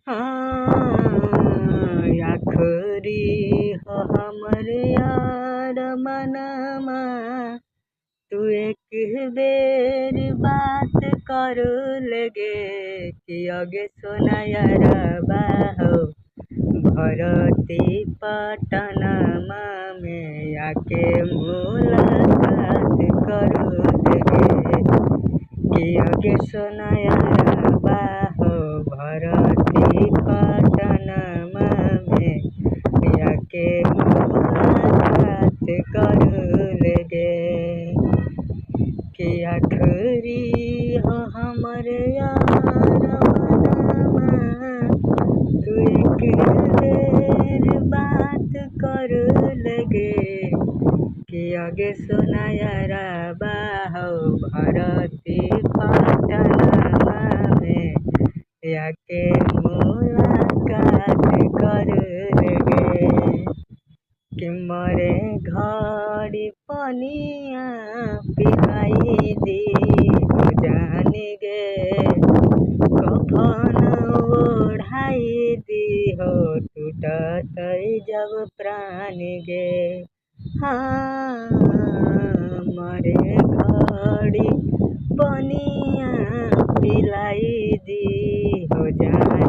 हाँ आखरी हो हमर यार मनमा तू एक बेर बात कर लगे कि आगे सोना यारबा हो भरती पटनमा में आके मुलाकात कर लगे कि आगे सोना यारबा हो भरती पटनमा में आके मुलाकात कर लगे कि आखरी हो हमर यार मनवा तू एक बेर बात कर लगे कि आगे सोना यारबा हो भरती पटनमा में आके मुलाकात कर लगे कि मरे घड़ी पनिया पिलाई दी जान गे कफन ओढ़ाई दी हो टूटत जब प्राण गे हाँ मरे घड़ी पनिया पिलाई दी हो जान